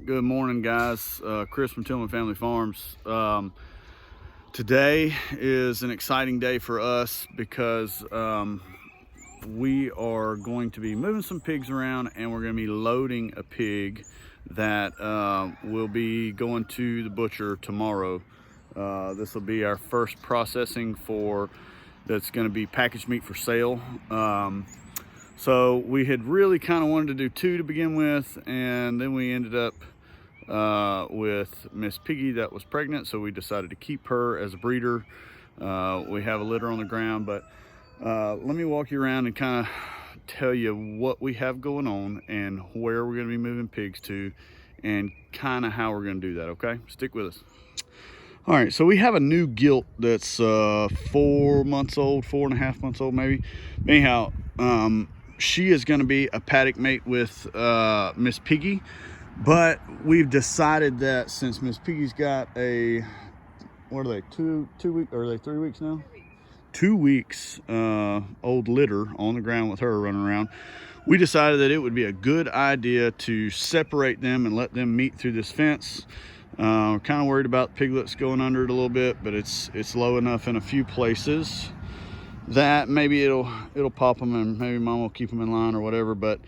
Good morning, guys. Chris from Tillman Family Farms. Today is an exciting day for us because we are going to be moving some pigs around, and we're going to be loading a pig that will be going to the butcher tomorrow. This will be our first processing that's going to be packaged meat for sale. So we had really kind of wanted to do two to begin with, and then we ended up with Miss Piggy that was pregnant, so we decided to keep her as a breeder. We have a litter on the ground, but let me walk you around and kind of tell you what we have going on and where we're going to be moving pigs to and kind of how we're going to do that. Okay, stick with us. All right, so we have a new gilt that's 4 months old, 4.5 months old maybe. Anyhow, she is going to be a paddock mate with Miss Piggy, but we've decided that since Miss Piggy's got a, what are they, two weeks, or are they 3 weeks now? 2 weeks old litter on the ground with her running around, we decided that it would be a good idea to separate them and let them meet through this fence. We're kind of worried about piglets going under it a little bit, but it's low enough in a few places that maybe it'll pop them, and maybe mom will keep them in line or whatever, but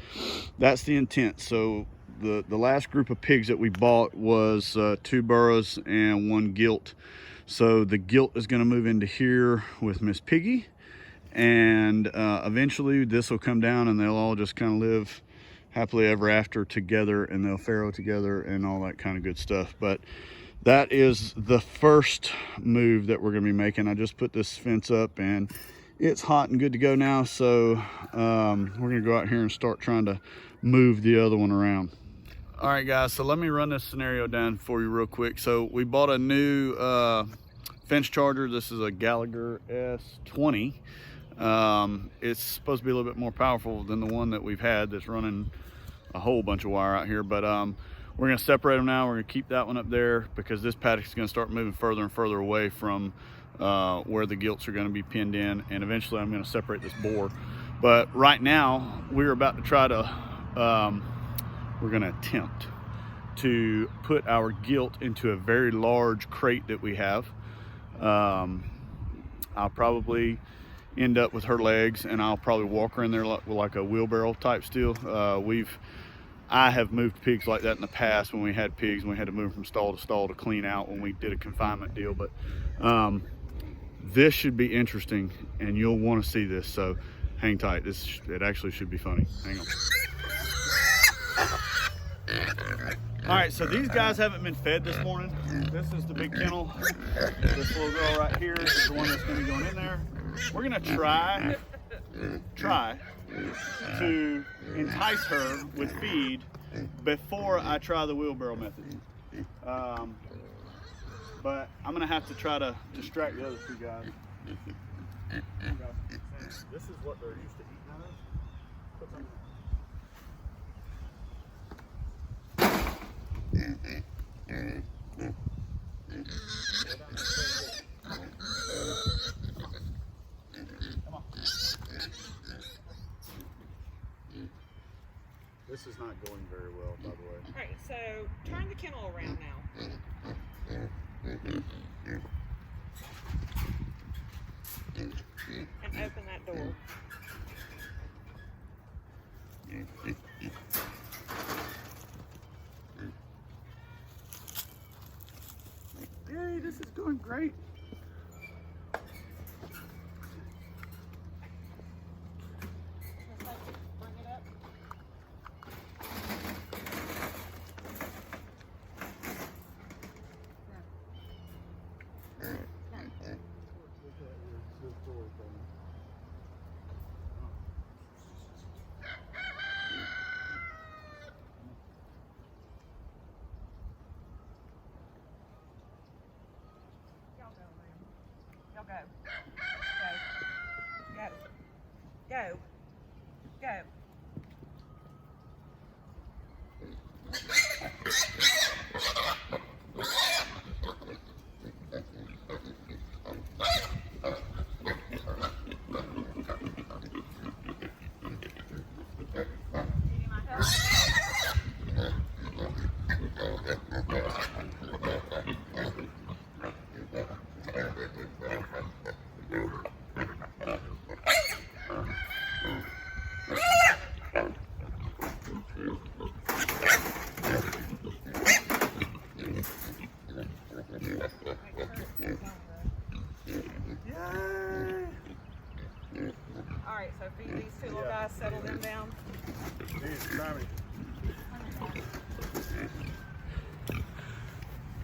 that's the intent. So the last group of pigs that we bought was 2 burros and 1 gilt. So the gilt is going to move into here with Miss Piggy, and eventually this will come down and they'll all just kind of live happily ever after together, and they'll farrow together and all that kind of good stuff. But that is the first move that we're going to be making. I just put this fence up and it's hot and good to go now, so we're going to go out here and start trying to move the other one around. All right, guys, so let me run this scenario down for you real quick. So we bought a new fence charger. This is a Gallagher S20. It's supposed to be a little bit more powerful than the one that we've had that's running a whole bunch of wire out here, but we're going to separate them now. We're going to keep that one up there because this paddock is going to start moving further and further away from where the gilts are going to be pinned in, and eventually I'm going to separate this boar. But right now we're about to try to we're going to attempt to put our gilt into a very large crate that we have. I'll probably end up with her legs, and I'll probably walk her in there like a wheelbarrow type steel. I have moved pigs like that in the past when we had pigs and we had to move from stall to stall to clean out when we did a confinement deal. But this should be interesting, and you'll want to see this, so hang tight. It actually should be funny. Hang on. All right, so these guys haven't been fed this morning. This is the big kennel. This little girl right here is the one that's going to be going in there. We're going to try to entice her with feed before I try the wheelbarrow method. But I'm going to have to try to distract the other 2 guys. This is what they're used to eating out of. Come on. This is not going very well, by the way. All right, so turn the kennel around now. And open that door. Yay, this is going great. Bring it up. Y'all go. Go. Go. Go. Go.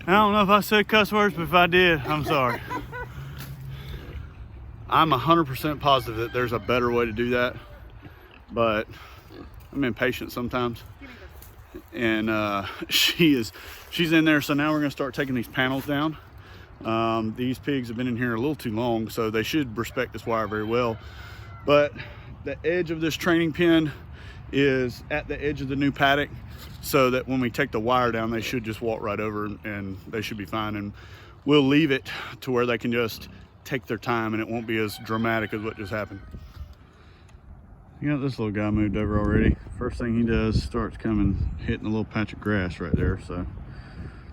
I don't know if I said cuss words, but if I did, I'm sorry. I'm 100% positive that there's a better way to do that, but I'm impatient sometimes. And she's in there, so now we're gonna start taking these panels down. These pigs have been in here a little too long, so they should respect this wire very well. But the edge of this training pen is at the edge of the new paddock, so that when we take the wire down, they should just walk right over and they should be fine. And we'll leave it to where they can just take their time and it won't be as dramatic as what just happened. You got this little guy moved over already. First thing he does, starts coming, hitting a little patch of grass right there. So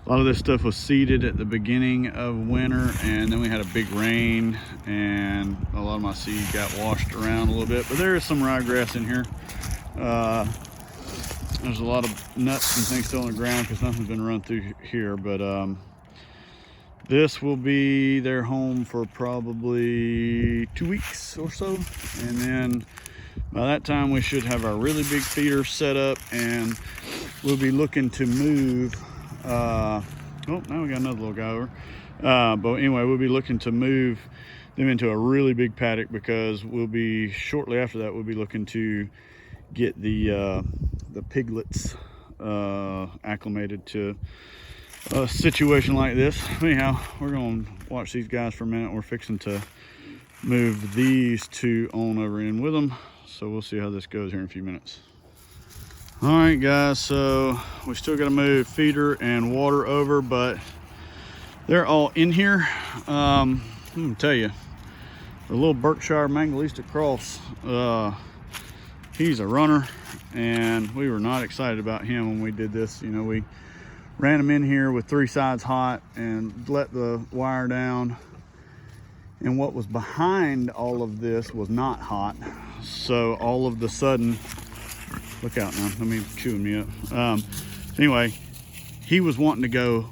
a lot of this stuff was seeded at the beginning of winter, and then we had a big rain and a lot of my seed got washed around a little bit, but there is some ryegrass in here. There's a lot of nuts and things still on the ground because nothing's been run through here, but this will be their home for probably 2 weeks or so, and then by that time we should have our really big feeder set up, and we'll be looking to move oh, now we got another little guy over. But anyway, we'll be looking to move them into a really big paddock, because we'll be, shortly after that, we'll be looking to get the piglets acclimated to a situation like this. Anyhow, we're going to watch these guys for a minute. We're fixing to move these two on over in with them, so we'll see how this goes here in a few minutes. All right, guys, so we still got to move feeder and water over, but they're all in here. I'm gonna tell you, the little Berkshire Mangalista Cross, he's a runner, and we were not excited about him when we did this. You know, we ran him in here with 3 sides hot and let the wire down, and what was behind all of this was not hot. So all of the sudden, look out now, let me chewing me up. Anyway, he was wanting to go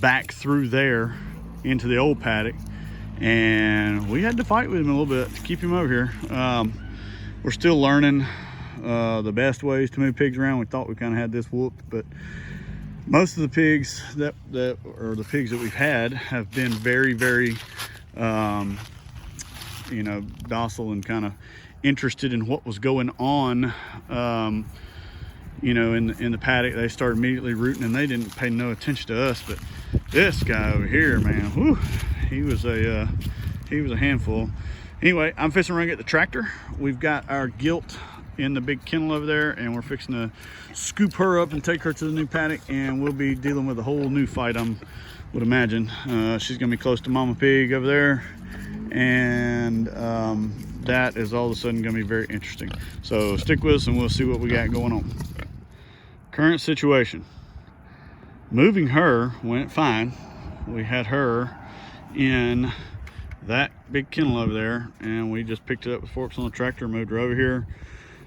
back through there into the old paddock, and we had to fight with him a little bit to keep him over here. We're still learning the best ways to move pigs around. We thought we kind of had this whooped, but most of the pigs that the pigs that we've had have been very, very you know, docile and kind of interested in what was going on. You know, in the paddock. They started immediately rooting, and they didn't pay no attention to us. But this guy over here, man, whew, he was a handful. Anyway, I'm fixing to run get the tractor. We've got our gilt in the big kennel over there, and we're fixing to scoop her up and take her to the new paddock, and we'll be dealing with a whole new fight, I would imagine. She's gonna be close to Mama Pig over there, and that is all of a sudden gonna be very interesting. So stick with us and we'll see what we got going on. Current situation. Moving her went fine. We had her in that big kennel over there, and we just picked it up with forks on the tractor, moved her over here.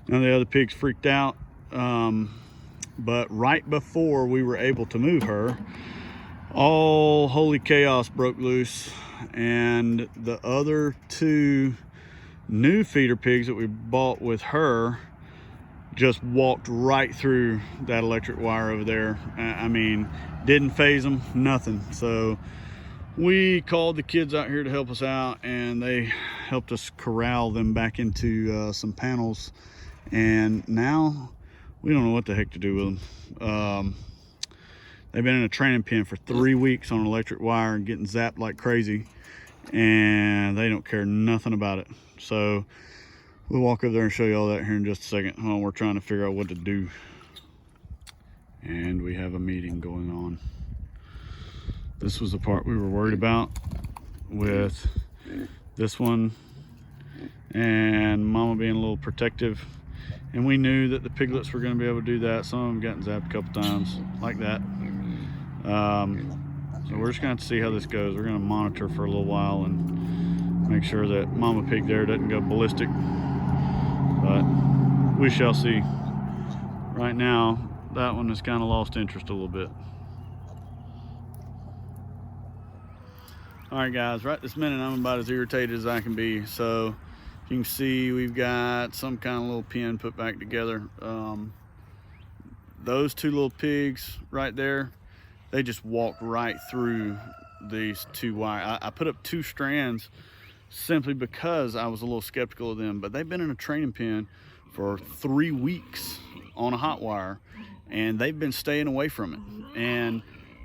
None of the other pigs freaked out, but right before we were able to move her, all holy chaos broke loose, and the other 2 new feeder pigs that we bought with her just walked right through that electric wire over there. I mean, didn't phase them, nothing. So we called the kids out here to help us out, and they helped us corral them back into some panels, and now we don't know what the heck to do with them. They've been in a training pen for 3 weeks on electric wire and getting zapped like crazy, and they don't care nothing about it. So we'll walk over there and show you all that here in just a second. We're trying to figure out what to do, and we have a meeting going on. This was the part we were worried about with this one, and Mama being a little protective, and we knew that the piglets were going to be able to do that. Some of them gotten zapped a couple times like that. So we're just going to have to see how this goes. We're going to monitor for a little while and make sure that Mama Pig there doesn't go ballistic, but we shall see. Right now, that one has kind of lost interest a little bit. All right, guys, right this minute I'm about as irritated as I can be. So you can see we've got some kind of little pen put back together. Those 2 little pigs right there, they just walked right through these 2 wire. I put up 2 strands simply because I was a little skeptical of them, but they've been in a training pen for 3 weeks on a hot wire, and they've been staying away from it. And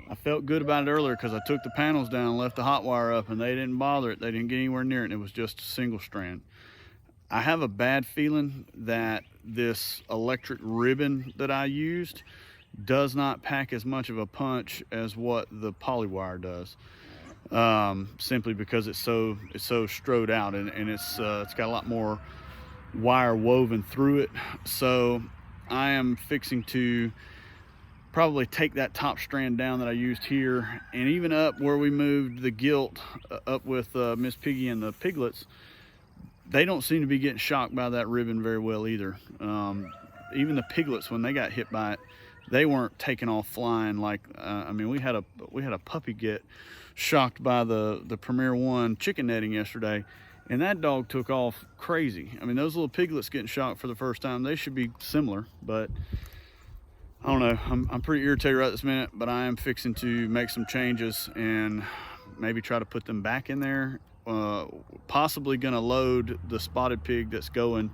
I felt good about it earlier because I took the panels down and left the hot wire up, and they didn't bother it. They didn't get anywhere near it, and it was just a single strand. I have a bad feeling that this electric ribbon that I used does not pack as much of a punch as what the poly wire does, simply because it's so strode out, and it's got a lot more wire woven through it. So I am fixing to probably take that top strand down that I used here, and even up where we moved the gilt up with Miss Piggy and the piglets, they don't seem to be getting shocked by that ribbon very well either. Even the piglets, when they got hit by it, they weren't taking off flying like I mean, we had a puppy get shocked by the Premier One chicken netting yesterday, and that dog took off crazy. I mean, those little piglets getting shocked for the first time, they should be similar, but I don't know. I'm pretty irritated right this minute, but I am fixing to make some changes and maybe try to put them back in there. Possibly gonna load the spotted pig that's going.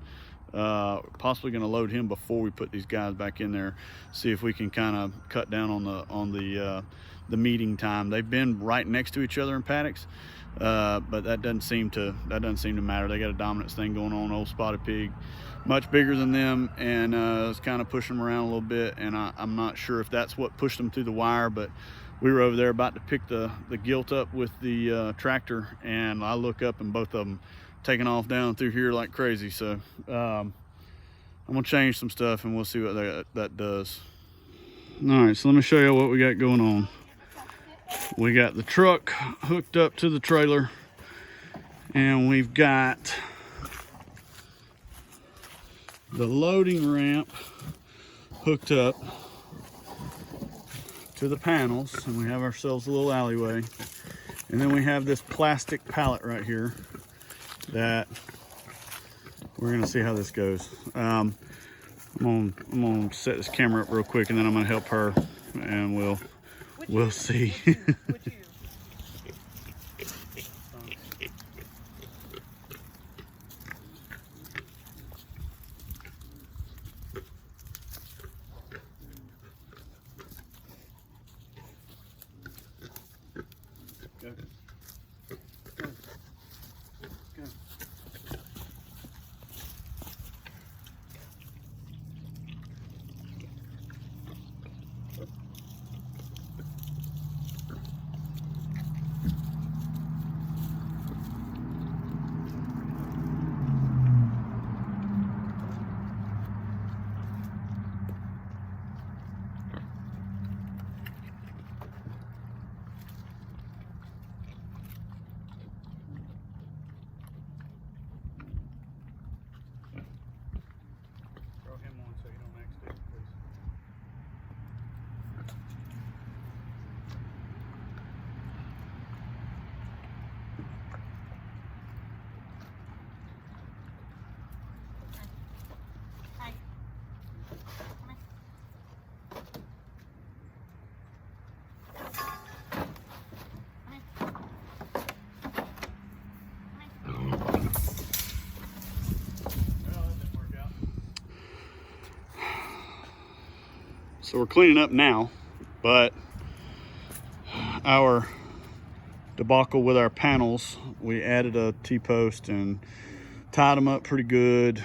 Possibly gonna load him before we put these guys back in there. See if we can kind of cut down on the meeting time. They've been right next to each other in paddocks, but that doesn't seem to matter. They got a dominance thing going on. Old spotted pig, much bigger than them, and it's kind of pushing them around a little bit, and I'm not sure if that's what pushed them through the wire, but we were over there about to pick the gilt up with the tractor, and I look up and both of them taking off down through here like crazy. So I'm gonna change some stuff and we'll see what that does. All right, so let me show you what we got going on. We got the truck hooked up to the trailer, and we've got the loading ramp hooked up to the panels, and we have ourselves a little alleyway, and then we have this plastic pallet right here that we're gonna see how this goes. I'm gonna set this camera up real quick, and then I'm gonna help her, and we'll see. Would you? Go. Throw him on so you don't accidentally, please. Hi. So we're cleaning up now, but our debacle with our panels, we added a T-post and tied them up pretty good.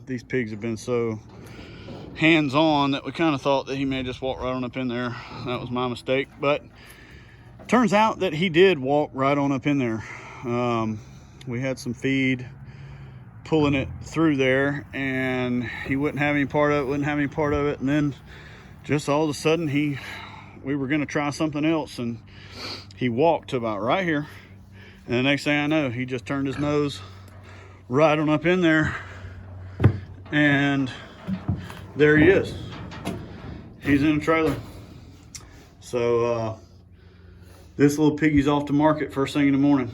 These pigs have been so hands-on that we kind of thought that he may just walk right on up in there. That was my mistake, but turns out that he did walk right on up in there. We had some feed pulling it through there, and he wouldn't have any part of it, and then just all of a sudden we were going to try something else, and he walked to about right here, and the next thing I know, he just turned his nose right on up in there, and there he is. He's in a trailer. So this little piggy's off the market first thing in the morning.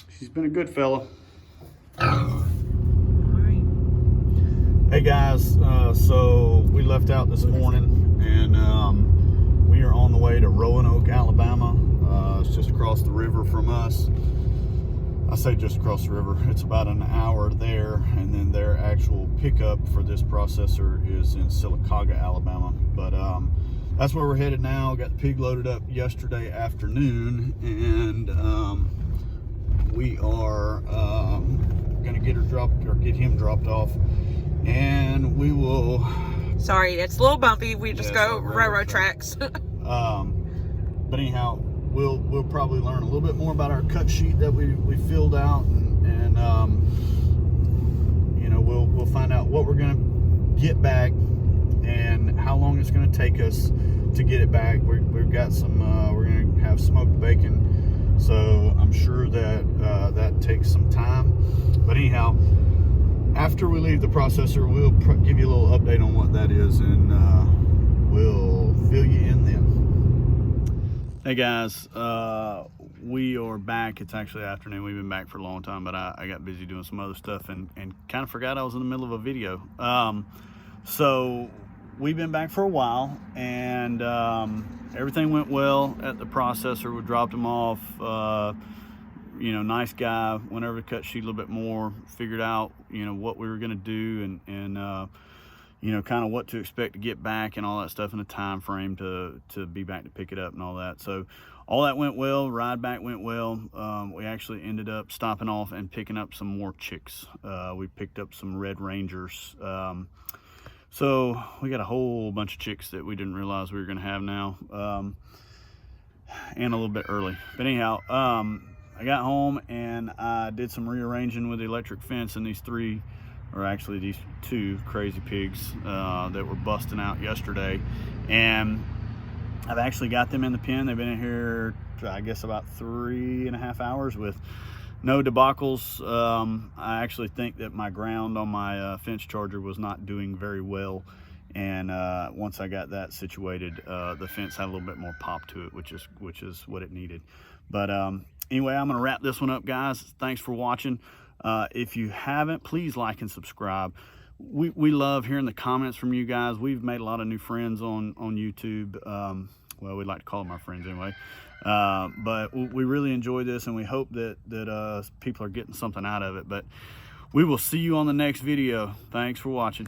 He's been a good fella. Hey guys, so we left out this morning, and we are on the way to Roanoke, Alabama. It's just across the river from us. I say just across the river. It's about an hour there, and then their actual pickup for this processor is in Sylacauga, Alabama. But that's where we're headed now. Got the pig loaded up yesterday afternoon, and we are gonna get him dropped off, and we will. Sorry, it's a little bumpy. We just go railroad tracks. But anyhow, we'll probably learn a little bit more about our cut sheet that we filled out, and you know, we'll find out what we're gonna get back and how long it's gonna take us to get it back. We've got some. We're gonna have smoked bacon, so I'm sure that that takes some time. But anyhow, after we leave the processor, we'll give you a little update on what that is, and we'll fill you in then. Hey guys, we are back. It's actually afternoon. We've been back for a long time, but I got busy doing some other stuff and kind of forgot I was in the middle of a video. So we've been back for a while, and everything went well at the processor. We dropped him off. You know, nice guy. Went over the cut sheet a little bit more, figured out, you know, what we were going to do, and you know, kind of what to expect to get back and all that stuff in a time frame to be back to pick it up and all that. So all that went well. Ride back went well. We actually ended up stopping off and picking up some more chicks. We picked up some Red Rangers. So we got a whole bunch of chicks that we didn't realize we were going to have now, and a little bit early. But anyhow, I got home and I did some rearranging with the electric fence, and these two crazy pigs that were busting out yesterday, and I've actually got them in the pen. They've been in here, I guess, about 3.5 hours with no debacles. I actually think that my ground on my fence charger was not doing very well, and once I got that situated, the fence had a little bit more pop to it, which is what it needed. But anyway, I'm gonna wrap this one up, guys. Thanks for watching. If you haven't, please like and subscribe. We love hearing the comments from you guys. We've made a lot of new friends on YouTube. Well, we like to call them our friends anyway. But we really enjoy this, and we hope that people are getting something out of it. But we will see you on the next video. Thanks for watching.